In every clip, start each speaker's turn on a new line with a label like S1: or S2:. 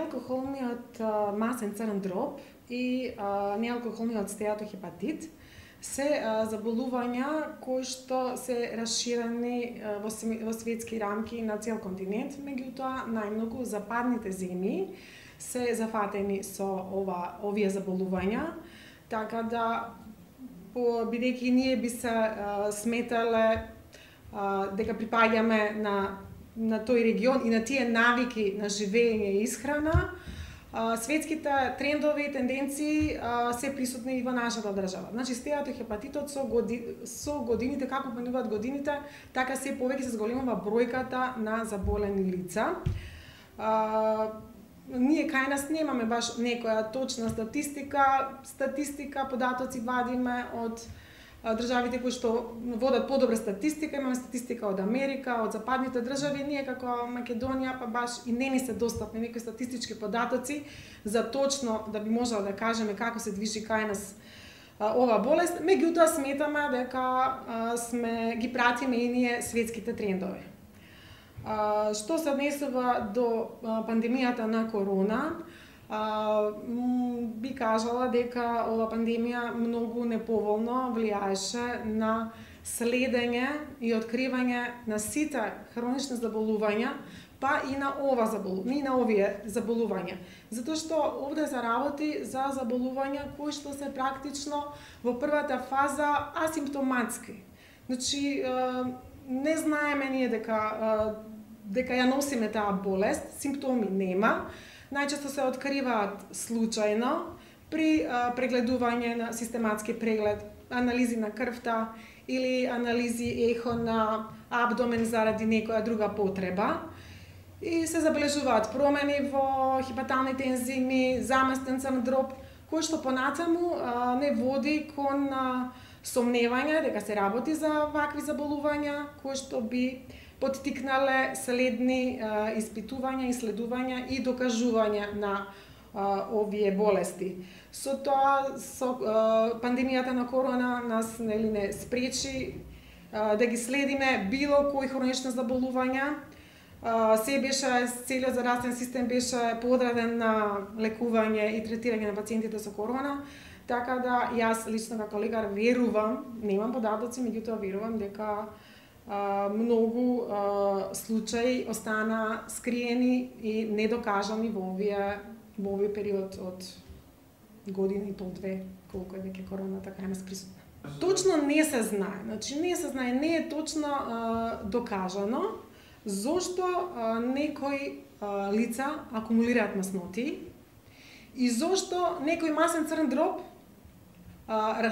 S1: неалкохолниот масен црн дроб и неалкохолниот стеатохепатит се заболувања кои што се расширени во светски рамки на цел континент, меѓутоа најмногу западните земји се зафатени со овие заболувања, така да бидејќи ние би се сметале дека припаѓаме на тој регион и на тие навики на живење и исхрана, светските трендови и тенденции се присутни и во нашата држава. Значи, стеатохепатитот со годините, како поминуваат годините, така се повеќе се зголемува бројката на заболени лица. Ние кај нас немаме баш некоја точна статистика, податоци вадиме од државите кои што водат подобра статистика, имаме статистика од Америка, од западните држави, ние како Македонија па баш и не ни се достапни некои статистички податоци за точно да би можело да кажеме како се движи кај нас ова болест, меѓутоа сметаме дека ги пратиме и ние светските трендови. Што се однесува до пандемијата на корона, би кажала дека ова пандемија многу неповолно влијаеше на следење и откривање на сите хронични заболувања, па и на овие заболувања. Затоа што овде се работи за заболувања кои што се практично во првата фаза асимптоматски. Значи, не знаеме ние дека ја носиме таа болест, симптоми нема, најчесто се откриваат случајно при прегледување на систематски преглед, анализи на крвта или анализи ехо на абдомен заради некоја друга потреба. И се забележуваат промени во хепаталните ензими, заместен црн дроб, кој што понатаму не води кон сомневање дека се работи за вакви заболувања, кои што би поттикнале следни испитувања, исследувања и докажувања на овие болести. Со тоа, пандемијата на корона нас не спречи да ги следиме било кои хронични заболувања. Целиот здравствен систем беше подреден на лекување и третирање на пациентите со корона, така да јас лично како лекар верувам, немам податоци, меѓутоа верувам дека многу случаи остана скриени и недокажани во овој период од година и пол-две, колку е веќе короната кај нас присутна. Точно не се знае, значи не е точно докажано зошто некои лица акумулираат масноти и зошто некој масен црн дроб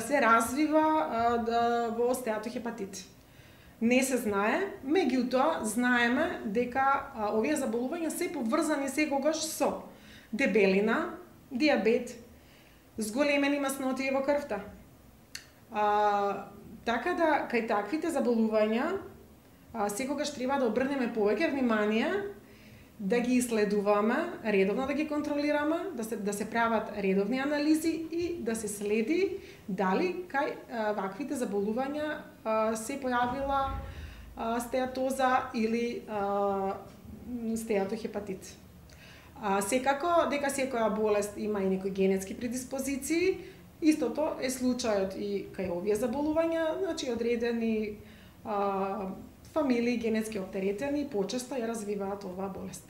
S1: се развива во стеатохепатит. Не се знае, меѓутоа знаеме дека овие заболувања се поврзани секогаш со дебелина, дијабет, зголемени масноти во крвта. Така да кај таквите заболувања секогаш треба да обрнеме повеќе внимание, да ги исследуваме, редовно да ги контролираме, да се прават редовни анализи и да се следи дали кај ваквите заболувања се појавила стеатоза или стеатохепатит. Секако дека секоја болест има и некои генетски предиспозиции, истото е случајот и кај овие заболувања, значи одредени фамилии генетски оптеретени почесто ја развиваат оваа болест.